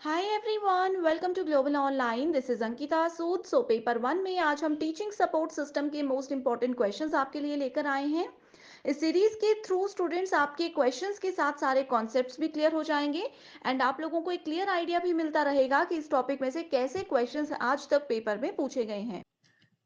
Hi everyone, welcome to global online. This is Ankita Sood. Paper one में आज हम teaching support system के most important questions आपके लिए लेकर आए हैं। इस सीरीज के थ्रू स्टूडेंट्स आपके क्वेश्चंस के साथ सारे कॉन्सेप्ट्स भी क्लियर हो जाएंगे एंड आप लोगों को एक क्लियर आइडिया भी मिलता रहेगा कि इस टॉपिक में से कैसे क्वेश्चंस आज तक पेपर में पूछे गए हैं।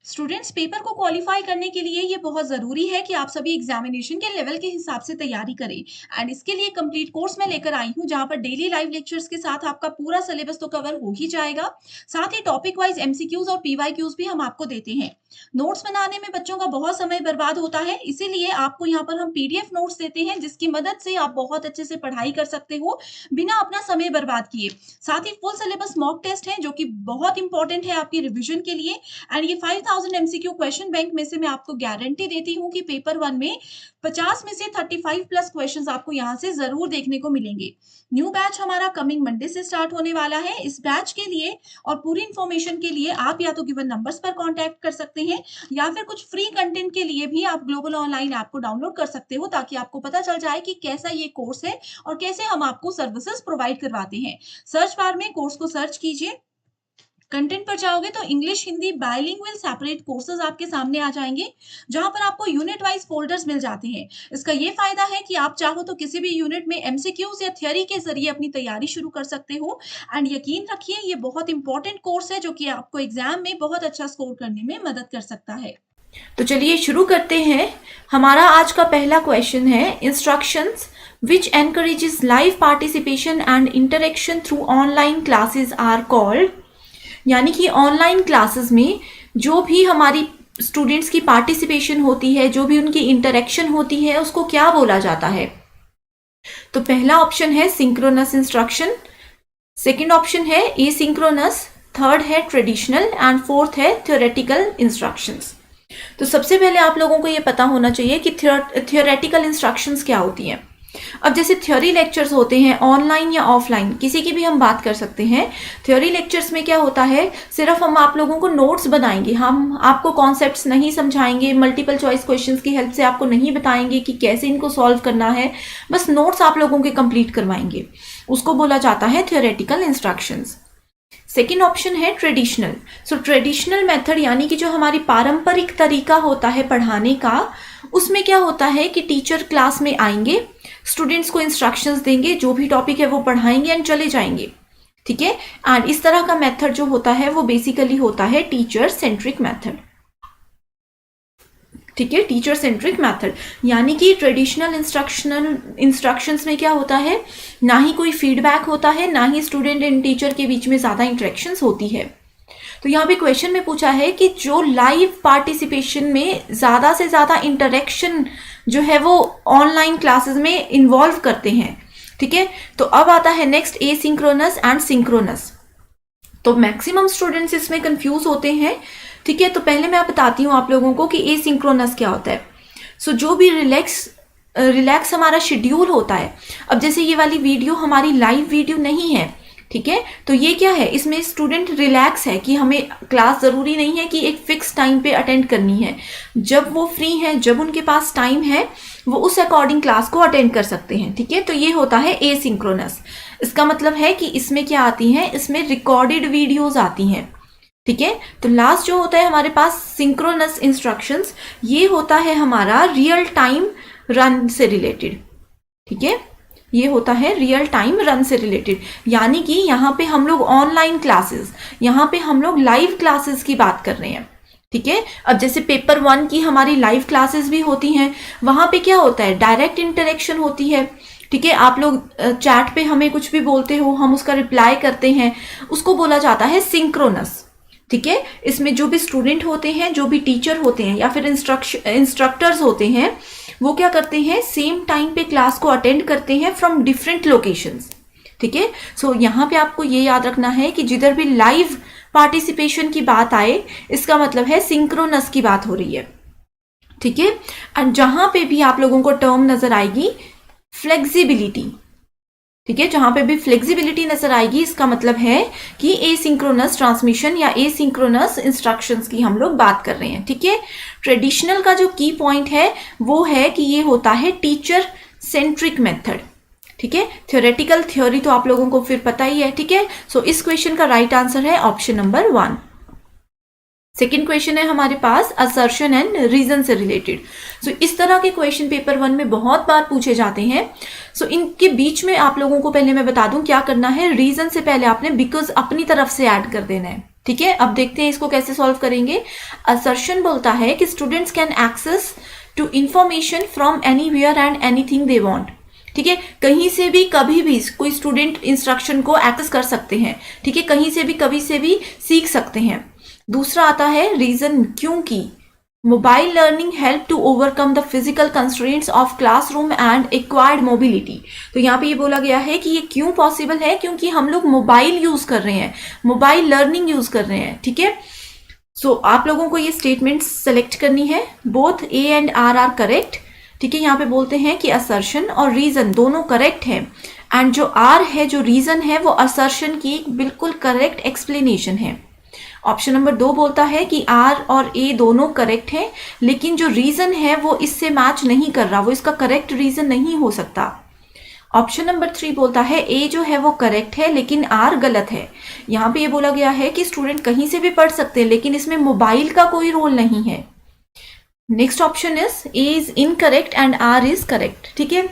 स्टूडेंट्स पेपर को क्वालिफाई करने के लिए ये बहुत ज़रूरी है कि आप सभी एग्जामिनेशन के लेवल के हिसाब से तैयारी करें एंड इसके लिए कंप्लीट कोर्स मैं लेकर आई हूँ जहाँ पर डेली लाइव लेक्चर्स के साथ आपका पूरा सिलेबस तो कवर हो ही जाएगा। साथ ही टॉपिक वाइज एमसीक्यूज और पीवाईक्यूज भी हम आपको देते हैं। नोट्स बनाने में बच्चों का बहुत समय बर्बाद होता है, इसीलिए आपको यहाँ पर हम पीडीएफ नोट्स देते हैं जिसकी मदद से आप बहुत अच्छे से पढ़ाई कर सकते हो बिना अपना समय बर्बाद किए। साथ ही फुल सिलेबस मॉक टेस्ट है जो कि बहुत इंपॉर्टेंट है आपकी रिविजन के लिए एंड ये 5000 एमसीक्यू क्वेश्चन बैंक में से मैं आपको गारंटी देती हूँ कि पेपर वन में 50 में से 35 प्लस क्वेश्चंस आपको यहाँ से जरूर देखने को मिलेंगे। न्यू बैच हमारा कमिंग मंडे से स्टार्ट होने वाला है। इस बैच के लिए और पूरी इंफॉर्मेशन के लिए आप या तो गिवन नंबर्स पर कांटेक्ट कर सकते हैं या फिर कुछ फ्री कंटेंट के लिए भी आप ग्लोबल ऑनलाइन ऐप को डाउनलोड कर सकते हो ताकि आपको पता चल जाए कि कैसा ये कोर्स है और कैसे हम आपको सर्विसेज प्रोवाइड करवाते हैं। सर्च बार में कोर्स को सर्च कीजिए, कंटेंट पर जाओगे तो English Hindi bilingual separate courses आपके सामने आ जाएंगे जहां पर आपको यूनिट वाइज फोल्डर्स मिल जाते हैं। इसका ये फायदा है कि आप चाहो तो किसी भी यूनिट में एमसीक्यूज या थ्योरी के जरिए अपनी तैयारी शुरू कर सकते हो एंड यकीन रखिए ये बहुत इंपॉर्टेंट कोर्स है जो कि आपको एग्जाम में बहुत अच्छा स्कोर करने में मदद कर सकता है। तो चलिए शुरू करते हैं। हमारा आज का पहला क्वेश्चन है instructions which encourages live participation and interaction through online classes are called। यानी कि ऑनलाइन क्लासेस में जो भी हमारी स्टूडेंट्स की पार्टिसिपेशन होती है, जो भी उनकी इंटरेक्शन होती है, उसको क्या बोला जाता है। तो पहला ऑप्शन है सिंक्रोनस इंस्ट्रक्शन, सेकंड ऑप्शन है एसिंक्रोनस, थर्ड है ट्रेडिशनल एंड फोर्थ है थ्योरेटिकल इंस्ट्रक्शंस। तो सबसे पहले आप लोगों को ये पता होना चाहिए कि थ्योरेटिकल इंस्ट्रक्शंस क्या होती हैं। अब जैसे थ्योरी लेक्चर्स होते हैं ऑनलाइन या ऑफलाइन, किसी की भी हम बात कर सकते हैं। थ्योरी लेक्चर्स में क्या होता है, सिर्फ हम आप लोगों को नोट्स बनाएंगे, हम आपको कॉन्सेप्ट्स नहीं समझाएंगे, मल्टीपल चॉइस क्वेश्चंस की हेल्प से आपको नहीं बताएंगे कि कैसे इनको सॉल्व करना है, बस नोट्स आप लोगों के कंप्लीट करवाएंगे। उसको बोला जाता है थ्योरेटिकल इंस्ट्रक्शंस। सेकेंड ऑप्शन है ट्रेडिशनल। सो ट्रेडिशनल मेथड यानी कि जो हमारी पारंपरिक तरीका होता है पढ़ाने का, उसमें क्या होता है कि टीचर क्लास में आएंगे, स्टूडेंट्स को इंस्ट्रक्शंस देंगे, जो भी टॉपिक है वो पढ़ाएंगे एंड चले जाएंगे। ठीक है, एंड इस तरह का मेथड जो होता है वो बेसिकली होता है टीचर सेंट्रिक मेथड। ठीक है, टीचर सेंट्रिक मेथड यानी कि ट्रेडिशनल इंस्ट्रक्शंस में क्या होता है, ना ही कोई फीडबैक होता है, ना ही स्टूडेंट एंड टीचर के बीच में ज्यादा इंटरेक्शंस होती है। तो यहाँ पे क्वेश्चन में पूछा है कि जो लाइव पार्टिसिपेशन में ज्यादा से ज्यादा इंटरेक्शन जो है वो ऑनलाइन क्लासेस में इन्वॉल्व करते हैं। ठीक है, तो अब आता है नेक्स्ट एसिंक्रोनस एंड सिंक्रोनस। तो मैक्सिमम स्टूडेंट्स इसमें कंफ्यूज होते हैं। ठीक है, तो पहले मैं बताती हूँ आप लोगों को कि एसिंक्रोनस क्या होता है। सो जो भी रिलैक्स हमारा शेड्यूल होता है, अब जैसे ये वाली वीडियो हमारी लाइव वीडियो नहीं है, ठीक है, तो ये क्या है, इसमें स्टूडेंट रिलैक्स है कि हमें क्लास जरूरी नहीं है कि एक फिक्स टाइम पे अटेंड करनी है। जब वो फ्री हैं, जब उनके पास टाइम है, वो उस अकॉर्डिंग क्लास को अटेंड कर सकते हैं। ठीक है, तो ये होता है एसिंक्रोनस। इसका मतलब है कि इसमें क्या आती हैं, इसमें रिकॉर्डेड वीडियोज आती हैं। ठीक है, तो लास्ट जो होता है हमारे पास सिंक्रोनस इंस्ट्रक्शंस, ये होता है हमारा रियल टाइम रन से रिलेटेड। ठीक है, ये होता है रियल टाइम रन से रिलेटेड, यानी कि यहाँ पे हम लोग ऑनलाइन क्लासेस, यहाँ पे हम लोग लाइव क्लासेस की बात कर रहे हैं। ठीक है, अब जैसे पेपर वन की हमारी लाइव क्लासेस भी होती हैं, वहां पे क्या होता है, डायरेक्ट इंटरेक्शन होती है। ठीक है, आप लोग चैट पे हमें कुछ भी बोलते हो, हम उसका रिप्लाई करते हैं, उसको बोला जाता है सिंक्रोनस। ठीक है, इसमें जो भी स्टूडेंट होते हैं, जो भी टीचर होते हैं या फिर इंस्ट्रक्टर्स होते हैं, वो क्या करते हैं, सेम टाइम पे क्लास को अटेंड करते हैं फ्रॉम डिफरेंट लोकेशंस। ठीक है, सो यहाँ पे आपको ये याद रखना है कि जिधर भी लाइव पार्टिसिपेशन की बात आए, इसका मतलब है सिंक्रोनस की बात हो रही है। ठीक है, एंड जहां पे भी आप लोगों को टर्म नजर आएगी फ्लेक्सिबिलिटी, ठीक है, जहां पे भी फ्लेक्सिबिलिटी नजर आएगी, इसका मतलब है कि एसिंक्रोनस ट्रांसमिशन या एसिंक्रोनस इंस्ट्रक्शंस की हम लोग बात कर रहे हैं। ठीक है, ट्रेडिशनल का जो की पॉइंट है वो है कि ये होता है टीचर सेंट्रिक मेथड। ठीक है। थ्योरेटिकल थ्योरी तो आप लोगों को फिर पता ही है, ठीक है। सो इस क्वेश्चन का राइट आंसर है ऑप्शन नंबर 1। सेकेंड क्वेश्चन है हमारे पास असर्शन एंड रीजन से रिलेटेड। सो इस तरह के क्वेश्चन पेपर 1 में बहुत बार पूछे जाते हैं। सो इनके बीच में आप लोगों को पहले मैं बता दूं क्या करना है। रीजन से पहले आपने बिकॉज अपनी तरफ से ऐड कर देना है, ठीक है। अब देखते हैं इसको कैसे सॉल्व करेंगे। असर्शन बोलता है कि students can access to information from anywhere and anything they want, ठीक है। कहीं से भी कभी भी कोई स्टूडेंट इंस्ट्रक्शन को एक्सेस कर सकते हैं, ठीक है। कहीं से भी कभी से भी सीख सकते हैं। दूसरा आता है रीजन, क्योंकि mobile learning help to overcome the physical constraints of classroom and acquired mobility. तो यहाँ पे ये बोला गया है कि ये क्यों पॉसिबल है, क्योंकि हम लोग मोबाइल यूज कर रहे हैं, मोबाइल लर्निंग यूज कर रहे हैं, ठीक है। सो आप लोगों को ये स्टेटमेंट सेलेक्ट करनी है। Both A and R correct, ठीक है। यहाँ पे बोलते हैं कि असर्शन और रीजन दोनों करेक्ट है, एंड जो आर है, जो रीजन है, वो असर्शन की एक बिल्कुल करेक्ट एक्सप्लेनेशन है। ऑप्शन नंबर 2 बोलता है कि आर और ए दोनों करेक्ट हैं, लेकिन जो रीजन है वो इससे मैच नहीं कर रहा, वो इसका करेक्ट रीजन नहीं हो सकता। ऑप्शन नंबर 3 बोलता है ए जो है वो करेक्ट है लेकिन आर गलत है। यहाँ पे ये बोला गया है कि स्टूडेंट कहीं से भी पढ़ सकते हैं, लेकिन इसमें मोबाइल का कोई रोल नहीं है। Next option is A is incorrect and R is correct, ठीक है।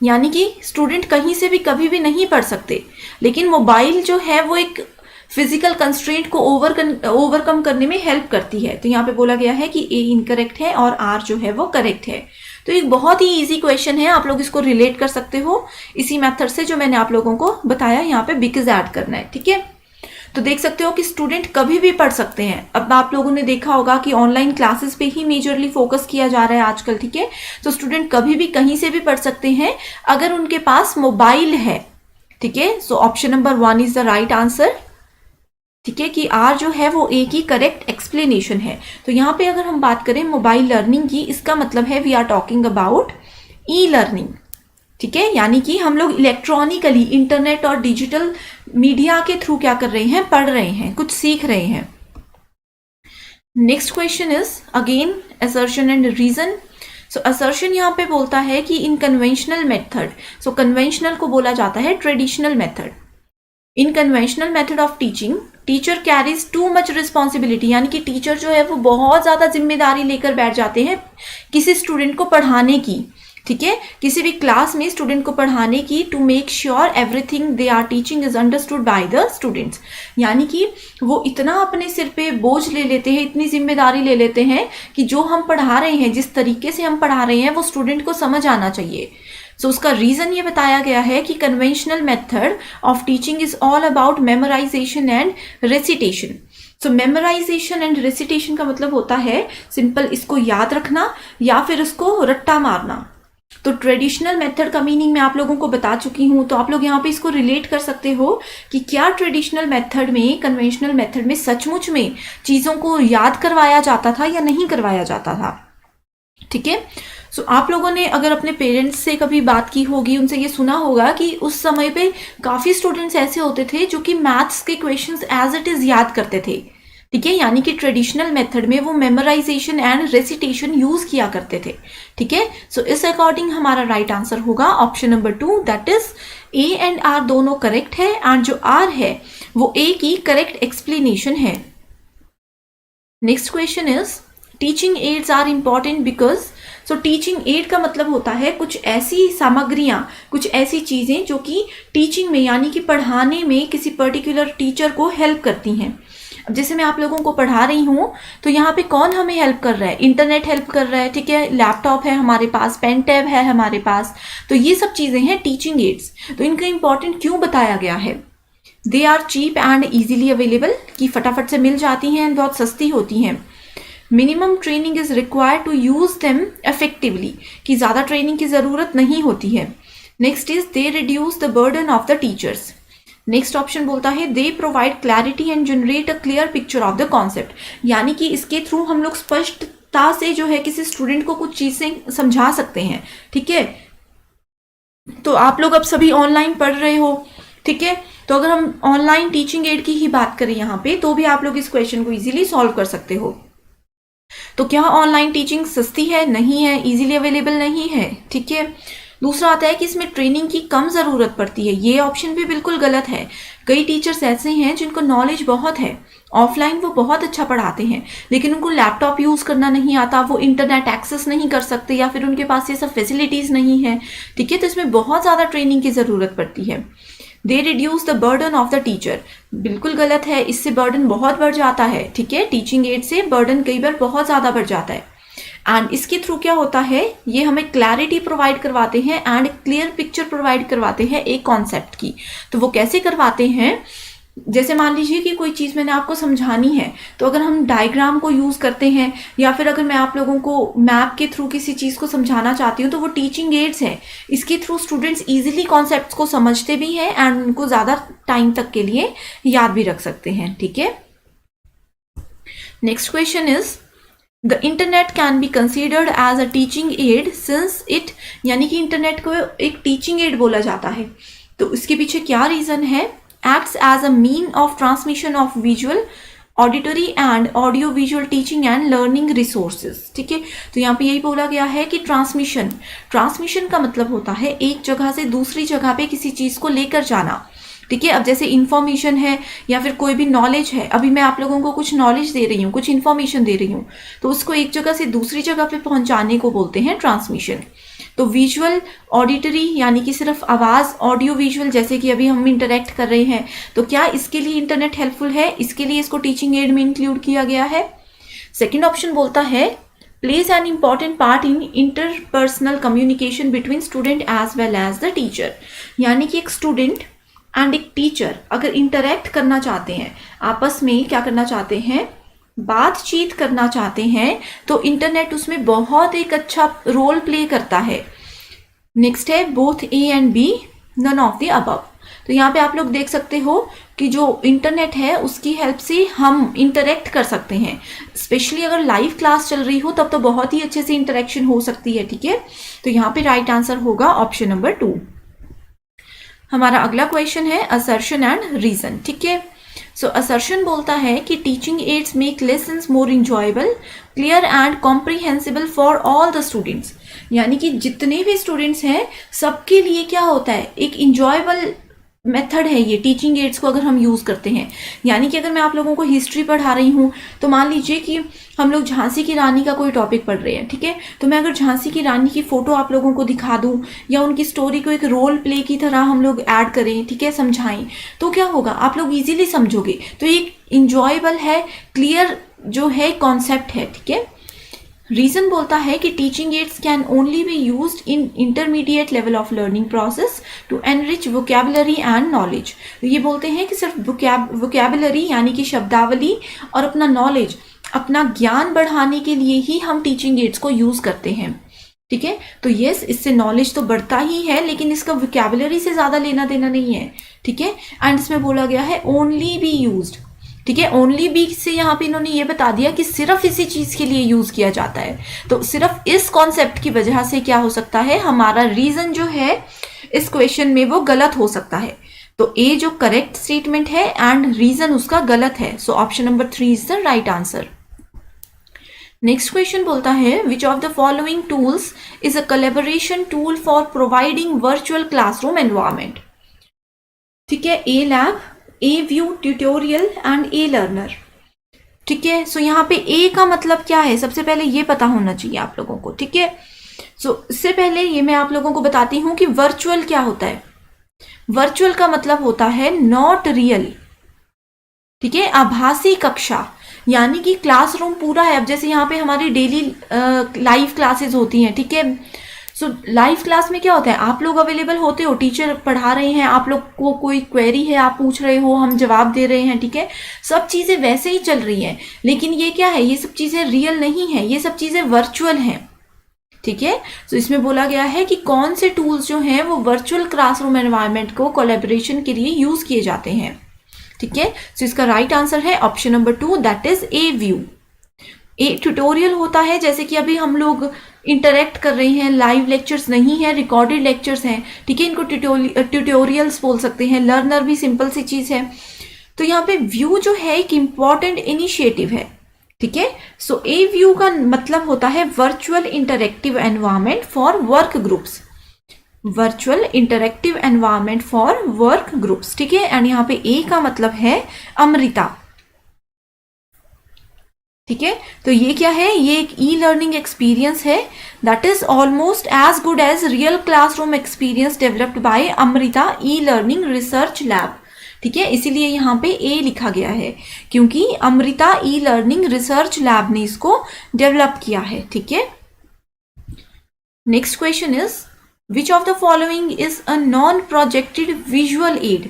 यानी कि स्टूडेंट कहीं से भी कभी भी नहीं पढ़ सकते, लेकिन मोबाइल जो है वो एक फिजिकल कंस्ट्रेंट को ओवरकम करने में हेल्प करती है। तो यहाँ पे बोला गया है कि ए इनकरेक्ट है और आर जो है वो करेक्ट है। तो एक बहुत ही इजी क्वेश्चन है, आप लोग इसको रिलेट कर सकते हो इसी मेथड से जो मैंने आप लोगों को बताया। यहाँ पे बिकॉज ऐड करना है, ठीक है। तो देख सकते हो कि स्टूडेंट कभी भी पढ़ सकते हैं। अब आप लोगों ने देखा होगा कि ऑनलाइन क्लासेस पे ही मेजरली फोकस किया जा रहा है आजकल, ठीक है। तो स्टूडेंट कभी भी कहीं से भी पढ़ सकते हैं अगर उनके पास मोबाइल है, ठीक है। So option number 1 is the right answer, ठीक है, कि आर जो है वो ए की करेक्ट एक्सप्लेनेशन है। तो यहाँ पे अगर हम बात करें मोबाइल लर्निंग की, इसका मतलब है we are talking about e learning, ठीक है। यानी कि हम लोग इलेक्ट्रॉनिकली इंटरनेट और डिजिटल मीडिया के थ्रू क्या कर रहे हैं, पढ़ रहे हैं, कुछ सीख रहे हैं। Next question is again assertion and reason. So assertion यहाँ पे बोलता है कि in conventional method, so conventional को बोला जाता है traditional method. In conventional method of teaching teacher carries too much responsibility, यानी कि टीचर जो है वो बहुत ज्यादा जिम्मेदारी लेकर बैठ जाते हैं किसी स्टूडेंट को पढ़ाने की, ठीक है। किसी भी क्लास में स्टूडेंट को पढ़ाने की, to make sure everything they are teaching is understood by the students. यानी कि वो इतना अपने सिर पे बोझ ले लेते हैं, इतनी जिम्मेदारी ले लेते हैं कि जो हम पढ़ा रहे हैं, जिस तरीके से हम पढ़ा रहे हैं, वो स्टूडेंट को समझ आना चाहिए। सो उसका रीजन ये बताया गया है कि conventional method of teaching is all about memorisation and recitation. So memorisation and recitation का मतलब होता है सिंपल इसको याद रखना या फिर उसको रट्टा मारना। तो ट्रेडिशनल मेथड का मीनिंग मैं आप लोगों को बता चुकी हूं, तो आप लोग यहाँ पे इसको रिलेट कर सकते हो कि क्या ट्रेडिशनल मेथड में, कन्वेंशनल मेथड में सचमुच में चीजों को याद करवाया जाता था या नहीं करवाया जाता था, ठीक है। सो आप लोगों ने अगर अपने पेरेंट्स से कभी बात की होगी, उनसे ये सुना होगा कि उस समय पे काफी स्टूडेंट्स ऐसे होते थे जो कि मैथ्स के क्वेश्चंस एज इट इज याद करते थे, ठीक है। यानी कि ट्रेडिशनल मेथड में वो मेमोराइजेशन एंड रेसिटेशन यूज किया करते थे, ठीक है। सो इस अकॉर्डिंग हमारा राइट आंसर होगा option number 2, that is A and R दोनों करेक्ट है, एंड जो आर है वो ए की करेक्ट एक्सप्लेनेशन है। Next question is teaching aids are important because. So teaching aid का मतलब होता है कुछ ऐसी सामग्रियां, कुछ ऐसी चीजें जो कि टीचिंग में यानी कि पढ़ाने में किसी पर्टिकुलर टीचर को हेल्प करती हैं। अब जैसे मैं आप लोगों को पढ़ा रही हूँ तो यहाँ पे कौन हमें हेल्प कर रहा है, इंटरनेट हेल्प कर रहा है, ठीक है, लैपटॉप है हमारे पास, पेन टैब है हमारे पास, तो ये सब चीजें हैं टीचिंग एड्स। तो इनका इंपॉर्टेंट क्यों बताया गया है, they are cheap and easily available, कि फटाफट से मिल जाती हैं, बहुत सस्ती होती हैं। Minimum training is required to use them effectively, कि ज्यादा ट्रेनिंग की जरूरत नहीं होती है। Next is they reduce the burden of the teachers. Next option बोलता है they provide clarity and generate a clear picture of the concept, यानी कि इसके थ्रू हम लोग स्पष्टता से जो है किसी स्टूडेंट को कुछ चीजें समझा सकते हैं, ठीक है। तो आप लोग अब सभी ऑनलाइन पढ़ रहे हो, ठीक है, तो अगर हम ऑनलाइन टीचिंग एड की ही बात करें यहाँ पे, तो भी आप लोग इस क्वेश्चन को इजीली सॉल्व कर सकते हो। तो क्या ऑनलाइन टीचिंग सस्ती है? नहीं है, इजीली अवेलेबल नहीं है, ठीक है। दूसरा आता है कि इसमें ट्रेनिंग की कम ज़रूरत पड़ती है, ये ऑप्शन भी बिल्कुल गलत है। कई टीचर्स ऐसे हैं जिनको नॉलेज बहुत है, ऑफलाइन वो बहुत अच्छा पढ़ाते हैं, लेकिन उनको लैपटॉप यूज़ करना नहीं आता, वो इंटरनेट एक्सेस नहीं कर सकते, या फिर उनके पास ये सब फैसिलिटीज़ नहीं है। ठीक है, तो इसमें बहुत ज़्यादा ट्रेनिंग की ज़रूरत पड़ती है। दे reduce the burden of the teacher, बिल्कुल गलत है, इससे बर्डन बहुत बढ़ जाता है। ठीक है, टीचिंग एड से बर्डन कई बार बहुत ज़्यादा बढ़ जाता है। एंड इसके थ्रू क्या होता है, ये हमें क्लैरिटी प्रोवाइड करवाते हैं एंड क्लियर पिक्चर प्रोवाइड करवाते हैं एक कॉन्सेप्ट की। तो वो कैसे करवाते हैं, जैसे मान लीजिए कि कोई चीज़ मैंने आपको समझानी है, तो अगर हम डायग्राम को यूज़ करते हैं, या फिर अगर मैं आप लोगों को मैप के थ्रू किसी चीज़ को समझाना चाहती हूँ, तो वो टीचिंग एड्स है। इसके थ्रू स्टूडेंट्स इजीली कॉन्सेप्ट्स को समझते भी हैं एंड उनको ज़्यादा टाइम तक के लिए याद भी रख सकते हैं। ठीक है, next question is the internet can be considered as a teaching aid since it, यानी कि इंटरनेट को एक टीचिंग एड बोला जाता है, तो इसके पीछे क्या रीज़न है। Acts as a mean of transmission of visual, auditory and audio visual teaching and learning resources. ठीक है, तो यहाँ पे यही बोला गया है कि ट्रांसमिशन का मतलब होता है एक जगह से दूसरी जगह पे किसी चीज़ को लेकर जाना। ठीक है, अब जैसे इन्फॉर्मेशन है या फिर कोई भी नॉलेज है, अभी मैं आप लोगों को कुछ नॉलेज दे रही हूँ, कुछ इन्फॉर्मेशन दे रही हूँ, तो उसको एक जगह से दूसरी जगह पे पहुंचाने को बोलते हैं ट्रांसमिशन। तो विजुअल, ऑडिटरी यानी कि सिर्फ आवाज़, ऑडियो विजुअल जैसे कि अभी हम इंटरेक्ट कर रहे हैं, तो क्या इसके लिए इंटरनेट हेल्पफुल है, इसके लिए इसको टीचिंग एड में इंक्लूड किया गया है। सेकेंड ऑप्शन बोलता है plays an important part in interpersonal communication between student as well as the teacher, यानी कि एक स्टूडेंट एंड एक टीचर अगर इंटरेक्ट करना चाहते हैं, आपस में क्या करना चाहते हैं, बातचीत करना चाहते हैं, तो इंटरनेट उसमें बहुत एक अच्छा रोल प्ले करता है। नेक्स्ट है both A and B, none of the above. तो यहाँ पे आप लोग देख सकते हो कि जो इंटरनेट है उसकी हेल्प से हम इंटरेक्ट कर सकते हैं, स्पेशली अगर लाइव क्लास चल रही हो तब तो बहुत ही अच्छे से इंटरेक्शन हो सकती है। ठीक है, तो यहाँ पे राइट आंसर होगा ऑप्शन नंबर 2। हमारा अगला क्वेश्चन है असर्शन एंड रीजन। ठीक है, सो असर्शन बोलता है कि teaching ads make lessons more enjoyable, clear and comprehensible for all the students, यानी कि जितने भी स्टूडेंट्स हैं सबके लिए क्या होता है, एक इंजॉयबल मेथड है ये टीचिंग एड्स को अगर हम यूज़ करते हैं। यानी कि अगर मैं आप लोगों को हिस्ट्री पढ़ा रही हूँ, तो मान लीजिए कि हम लोग झांसी की रानी का कोई टॉपिक पढ़ रहे हैं। ठीक है, तो मैं अगर झांसी की रानी की फ़ोटो आप लोगों को दिखा दूँ या उनकी स्टोरी को एक रोल प्ले की तरह हम लोग ऐड करें, ठीक है, समझाएं, तो क्या होगा, आप लोग ईजिली समझोगे। तो ये इंजॉयबल है, क्लियर जो है कॉन्सेप्ट है। ठीक है, रीजन बोलता है कि teaching aids can only be used in intermediate level of learning process to enrich vocabulary and knowledge. ये बोलते हैं कि सिर्फ वोकैबुलरी यानी कि शब्दावली और अपना नॉलेज, अपना ज्ञान बढ़ाने के लिए ही हम टीचिंग एड्स को यूज करते हैं। ठीक है, तो यस, इससे नॉलेज तो बढ़ता ही है, लेकिन इसका वोकैबुलरी से ज्यादा लेना देना नहीं है। ठीक है, एंड इसमें बोला गया है ओनली बी यूज्ड। ठीक है, ओनली बी से यहाँ पे इन्होंने ये बता दिया कि सिर्फ इसी चीज के लिए यूज किया जाता है। तो सिर्फ इस कॉन्सेप्ट की वजह से क्या हो सकता है, हमारा रीजन जो है इस क्वेश्चन में वो गलत हो सकता है। तो ए जो करेक्ट स्टेटमेंट है एंड रीजन उसका गलत है। So option number 3 is the right answer. Next question बोलता है which of the following tools is a collaboration tool for providing virtual classroom environment. ठीक है, a lab, a view tutorial and a learner. ठीक है, सो यहाँ पे ए का मतलब क्या है, सबसे पहले ये पता होना चाहिए आप लोगों को। ठीक है, सो इससे पहले ये मैं आप लोगों को बताती हूँ कि वर्चुअल क्या होता है। वर्चुअल का मतलब होता है नॉट रियल। ठीक है, आभासी कक्षा, यानी कि क्लासरूम पूरा है। अब जैसे यहाँ पे हमारी डेली लाइव क्लासेस होती हैं। ठीक है, सो लाइव क्लास में क्या होता है, आप लोग अवेलेबल होते हो, टीचर पढ़ा रहे हैं, आप लोग को कोई क्वेरी है आप पूछ रहे हो, हम जवाब दे रहे हैं। ठीक है, सब चीज़ें वैसे ही चल रही हैं, लेकिन ये क्या है, ये सब चीज़ें रियल नहीं है, ये सब चीज़ें वर्चुअल हैं। ठीक है, तो इसमें बोला गया है कि कौन से टूल्स जो हैं वो वर्चुअल क्लासरूम एनवायरनमेंट को कोलैबोरेशन के लिए यूज किए जाते हैं। ठीक है, सो इसका राइट आंसर है option number 2, that is A view. A tutorial होता है, जैसे कि अभी हम लोग इंटरेक्ट कर रहे हैं, लाइव लेक्चर्स नहीं है, रिकॉर्डेड लेक्चर्स हैं। ठीक है, इनको ट्यूटोरियल्स बोल सकते हैं। लर्नर भी सिंपल सी चीज़ है। तो यहाँ पे व्यू जो है एक इम्पॉर्टेंट इनिशिएटिव है। ठीक है, सो ए व्यू का मतलब होता है virtual interactive environment for work groups. Virtual interactive environment for work groups, ठीक है। एंड यहाँ पे ए का मतलब है अमृता, ठीक है। तो ये क्या है, ये एक ई लर्निंग एक्सपीरियंस है that is almost as good as real classroom experience developed by Amrita e learning research lab, ठीक है। इसीलिए यहाँ पे ए लिखा गया है क्योंकि Amrita e learning research lab ने इसको डेवलप किया है, ठीक है। Next question is which of the following is a non projected visual add.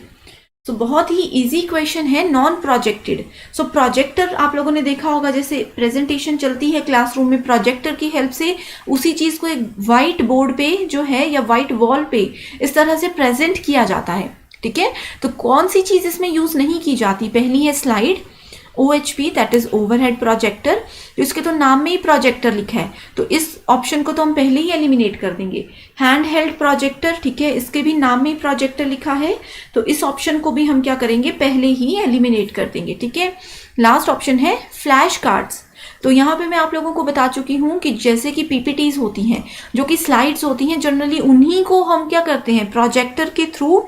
तो बहुत ही इजी क्वेश्चन है, नॉन प्रोजेक्टेड। सो प्रोजेक्टर आप लोगों ने देखा होगा, जैसे प्रेजेंटेशन चलती है क्लासरूम में, प्रोजेक्टर की हेल्प से उसी चीज को एक वाइट बोर्ड पे जो है या वाइट वॉल पे इस तरह से प्रेजेंट किया जाता है, ठीक है। तो कौन सी चीज इसमें यूज नहीं की जाती, पहली है slide, OHP that is overhead projector, इसके तो नाम में ही प्रोजेक्टर लिखा है तो इस ऑप्शन को तो हम पहले ही एलिमिनेट कर देंगे। हैंड हेल्ड प्रोजेक्टर, ठीक है, इसके भी नाम में ही प्रोजेक्टर लिखा है तो इस ऑप्शन को भी हम क्या करेंगे, पहले ही एलिमिनेट कर देंगे, ठीक है। लास्ट ऑप्शन है फ्लैश कार्ड्स। तो यहाँ पे मैं आप लोगों को बता चुकी हूँ कि जैसे कि PPTs होती हैं जो कि स्लाइड्स होती हैं, जनरली उन्हीं को हम क्या करते हैं, प्रोजेक्टर के थ्रू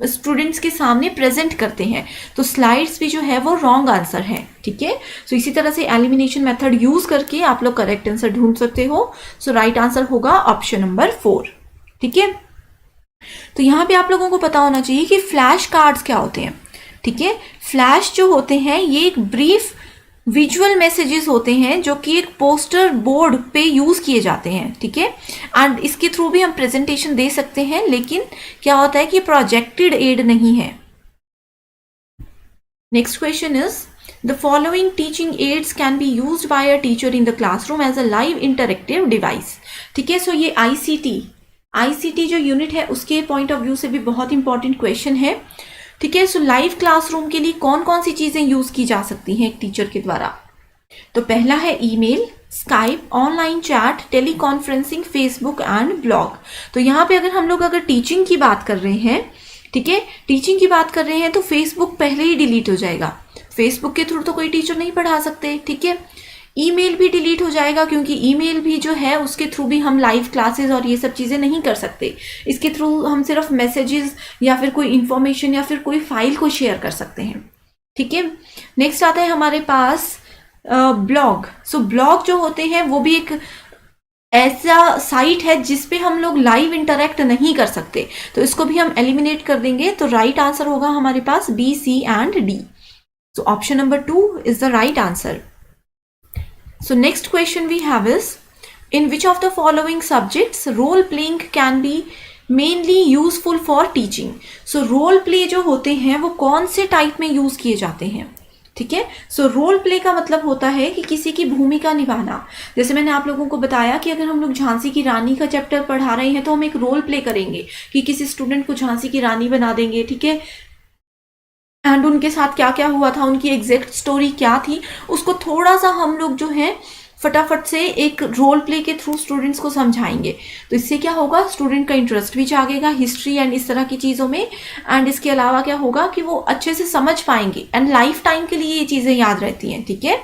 स्टूडेंट्स के सामने प्रेजेंट करते हैं। तो स्लाइड्स भी जो है वो रॉन्ग आंसर है, ठीक है। सो इसी तरह से एलिमिनेशन मेथड यूज करके आप लोग करेक्ट आंसर ढूंढ सकते हो। सो राइट आंसर होगा ऑप्शन नंबर 4, ठीक है। तो यहाँ पे आप लोगों को पता होना चाहिए कि फ्लैश कार्ड्स क्या होते हैं, ठीक है। फ्लैश जो होते हैं ये एक ब्रीफ विजुअल मैसेजेस होते हैं जो कि एक पोस्टर बोर्ड पे यूज किए जाते हैं, ठीक है। एंड इसके थ्रू भी हम प्रेजेंटेशन दे सकते हैं, लेकिन क्या होता है कि प्रोजेक्टेड एड नहीं है। Next question is the following teaching aids can be used by a teacher in the classroom as a live interactive device, ठीक है। सो ये ICT जो यूनिट है उसके पॉइंट ऑफ व्यू से भी बहुत इंपॉर्टेंट क्वेश्चन है, ठीक है। सो लाइव क्लासरूम के लिए कौन कौन सी चीजें यूज की जा सकती हैं एक टीचर के द्वारा। तो पहला है email, Skype, online chat, teleconferencing, Facebook and blog. तो यहाँ पे अगर टीचिंग की बात कर रहे हैं, ठीक है, टीचिंग की बात कर रहे हैं तो फेसबुक पहले ही डिलीट हो जाएगा, फेसबुक के थ्रू तो कोई टीचर नहीं पढ़ा सकते, ठीक है। ईमेल भी डिलीट हो जाएगा क्योंकि ईमेल भी जो है उसके थ्रू भी हम लाइव क्लासेस और ये सब चीज़ें नहीं कर सकते, इसके थ्रू हम सिर्फ मैसेजेस या फिर कोई इंफॉर्मेशन या फिर कोई फाइल को शेयर कर सकते हैं, ठीक है। नेक्स्ट आता है हमारे पास ब्लॉग। सो ब्लॉग जो होते हैं वो भी एक ऐसा साइट है जिसपे हम लोग लाइव इंटरेक्ट नहीं कर सकते, तो इसको भी हम एलिमिनेट कर देंगे। तो राइट आंसर होगा हमारे पास B, C and D। So option number 2 is the right answer. So next question we have is, in which of the following subjects role playing can be mainly useful for teaching? So role play जो होते हैं वो कौन से type में use किए जाते हैं, ठीक है। सो रोल प्ले का मतलब होता है कि किसी की भूमिका निभाना। जैसे मैंने आप लोगों को बताया कि अगर हम लोग झांसी की रानी का चैप्टर पढ़ा रहे हैं तो हम एक रोल प्ले करेंगे कि किसी स्टूडेंट को झांसी की रानी बना देंगे, ठीक है। एंड उनके साथ क्या क्या हुआ था, उनकी एग्जैक्ट स्टोरी क्या थी, उसको थोड़ा सा हम लोग जो है फटाफट से एक रोल प्ले के थ्रू स्टूडेंट्स को समझाएंगे। तो इससे क्या होगा, स्टूडेंट का इंटरेस्ट भी जागेगा हिस्ट्री एंड इस तरह की चीज़ों में। एंड इसके अलावा क्या होगा कि वो अच्छे से समझ पाएंगे एंड लाइफ टाइम के लिए ये चीज़ें याद रहती हैं, ठीक है।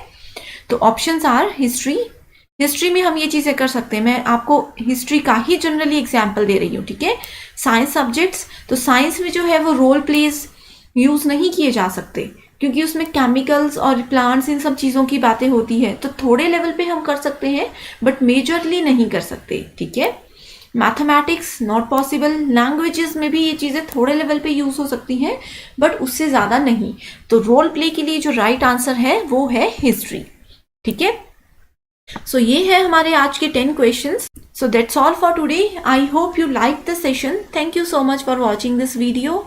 तो ऑप्शंस आर हिस्ट्री में हम ये चीज़ें कर सकते हैं, मैं आपको हिस्ट्री का ही जनरली एग्जाम्पल दे रही हूँ, ठीक है। साइंस सब्जेक्ट्स, तो साइंस में जो है वो रोल प्लेज यूज नहीं किए जा सकते क्योंकि उसमें केमिकल्स और प्लांट्स इन सब चीज़ों की बातें होती है। तो थोड़े लेवल पे हम कर सकते हैं बट मेजरली नहीं कर सकते, ठीक है। Mathematics not possible. लैंग्वेजेस में भी ये चीज़ें थोड़े लेवल पे यूज हो सकती हैं बट उससे ज़्यादा नहीं। तो रोल प्ले के लिए जो राइट आंसर है वो है हिस्ट्री, ठीक है। सो ये है हमारे आज के 10 questions. So that's all for today. I hope you like the session. Thank you so much for watching this video.